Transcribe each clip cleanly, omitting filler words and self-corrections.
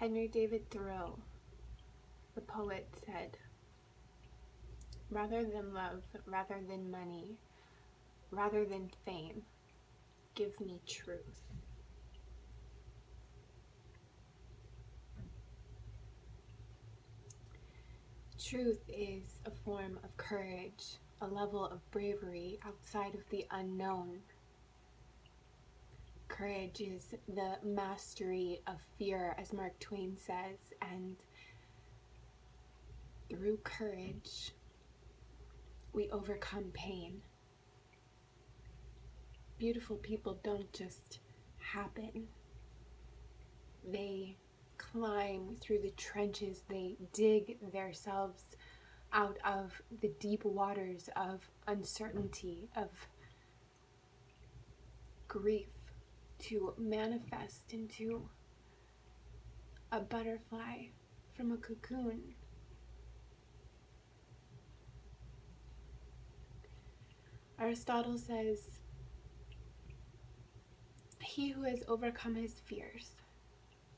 Henry David Thoreau, the poet, said, "Rather than love, rather than money, rather than fame, give me truth." Truth is a form of courage, a level of bravery outside of the unknown. Courage is the mastery of fear, as Mark Twain says, and through courage, we overcome pain. Beautiful people don't just happen. They climb through the trenches, they dig themselves out of the deep waters of uncertainty, of grief, to manifest into a butterfly from a cocoon. Aristotle says, "He who has overcome his fears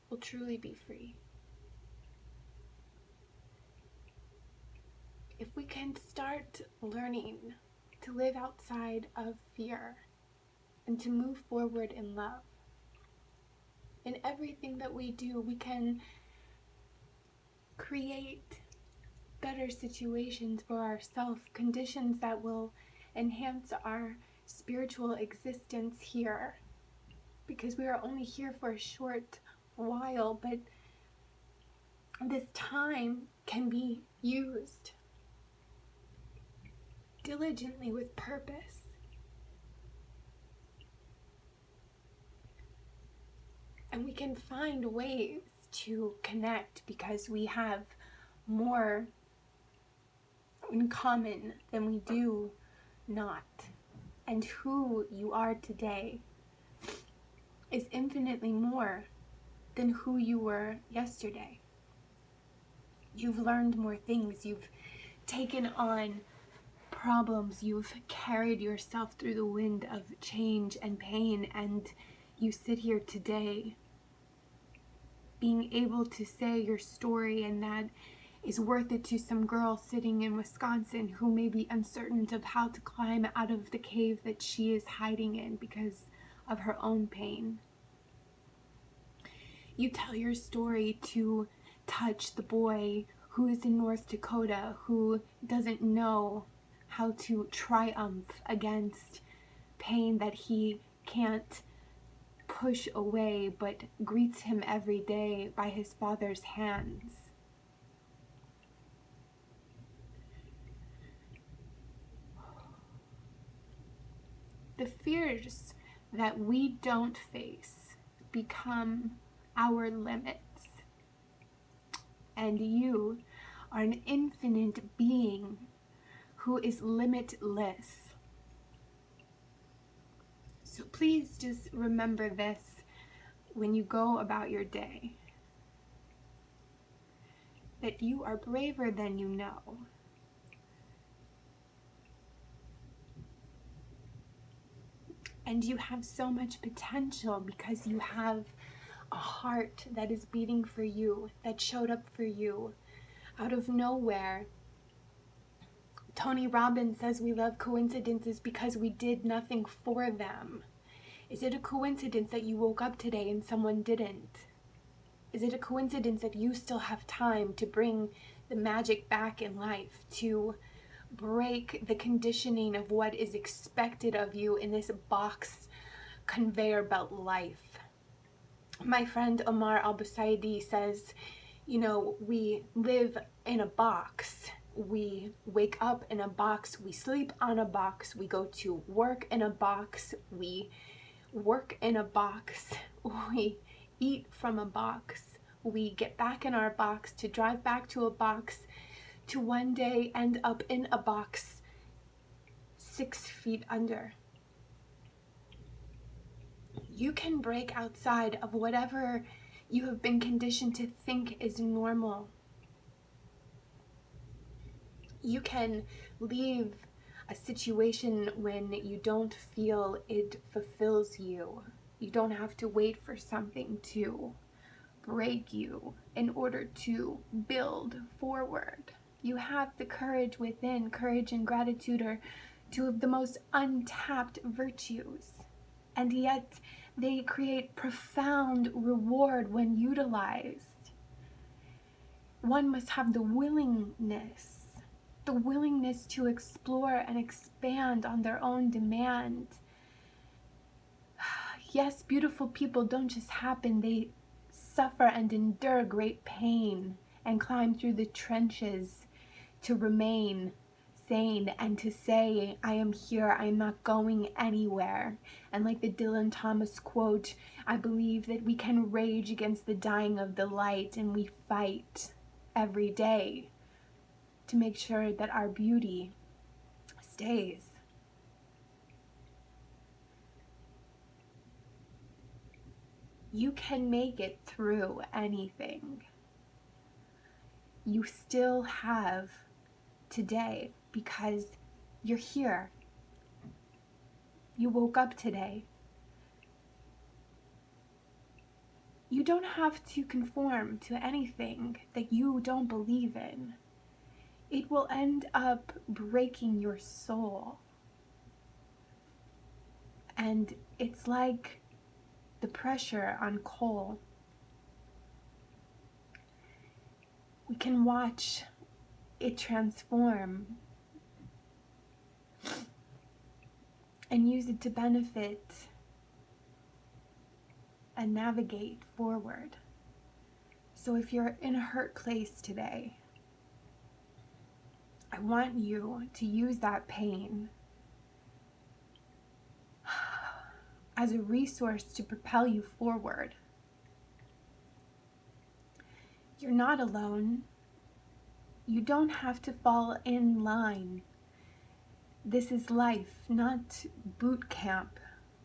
will truly be free." If we can start learning to live outside of fear and to move forward in love, in everything that we do, we can create better situations for ourselves, conditions that will enhance our spiritual existence here, because we are only here for a short while, but this time can be used diligently with purpose. And we can find ways to connect because we have more in common than we do not. And who you are today is infinitely more than who you were yesterday. You've learned more things, you've taken on problems, you've carried yourself through the wind of change and pain, and you sit here today being able to say your story, and that is worth it to some girl sitting in Wisconsin who may be uncertain of how to climb out of the cave that she is hiding in because of her own pain. You tell your story to touch the boy who is in North Dakota who doesn't know how to triumph against pain that he can't push away, but greets him every day by his father's hands. The fears that we don't face become our limits. And you are an infinite being who is limitless. So please just remember this when you go about your day, that you are braver than you know. And you have so much potential because you have a heart that is beating for you, that showed up for you out of nowhere. Tony Robbins says we love coincidences because we did nothing for them. Is it a coincidence that you woke up today and someone didn't? Is it a coincidence that you still have time to bring the magic back in life, to break the conditioning of what is expected of you in this box conveyor belt life? My friend Omar Al-Busaidi says, we live in a box. We wake up in a box, we sleep on a box, we go to work in a box, we work in a box, we eat from a box, we get back in our box to drive back to a box, to one day end up in a box 6 feet under. You can break outside of whatever you have been conditioned to think is normal. You can leave a situation when you don't feel it fulfills you. You don't have to wait for something to break you in order to build forward. You have the courage within. Courage and gratitude are two of the most untapped virtues, and yet they create profound reward when utilized. One must have the willingness to explore and expand on their own demand. Yes, beautiful people don't just happen. They suffer and endure great pain and climb through the trenches to remain sane and to say, I am here, I'm not going anywhere. And like the Dylan Thomas quote, I believe that we can rage against the dying of the light, and we fight every day to make sure that our beauty stays. You can make it through anything. You still have today because you're here. You woke up today. You don't have to conform to anything that you don't believe in. It will end up breaking your soul. And it's like the pressure on coal. We can watch it transform and use it to benefit and navigate forward. So if you're in a hurt place today, I want you to use that pain as a resource to propel you forward. You're not alone. You don't have to fall in line. This is life, not boot camp.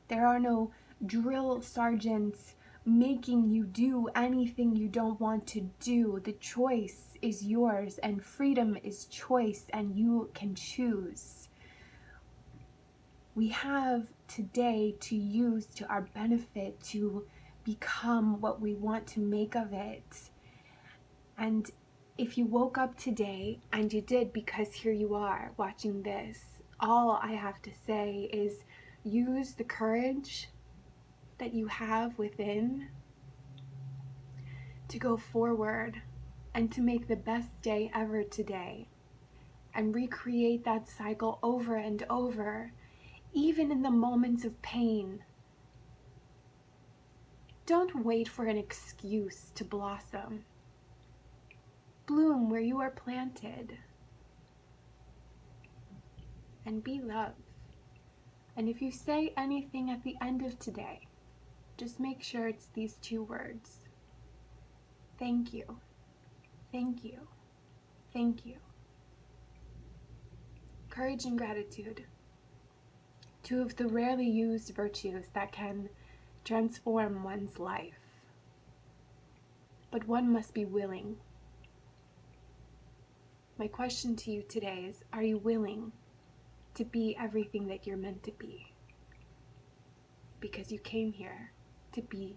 There are no drill sergeants making you do anything you don't want to do. The choice is yours, and freedom is choice, and you can choose. We have today to use to our benefit to become what we want to make of it. And if you woke up today, and you did because here you are watching this, all I have to say is use the courage that you have within to go forward and to make the best day ever today, and recreate that cycle over and over, even in the moments of pain. Don't wait for an excuse to blossom. Bloom where you are planted. And be love. And if you say anything at the end of today, just make sure it's these 2 words. Thank you. Thank you. Thank you. Courage and gratitude. 2 of the rarely used virtues that can transform one's life. But one must be willing. My question to you today is, are you willing to be everything that you're meant to be? Because you came here to be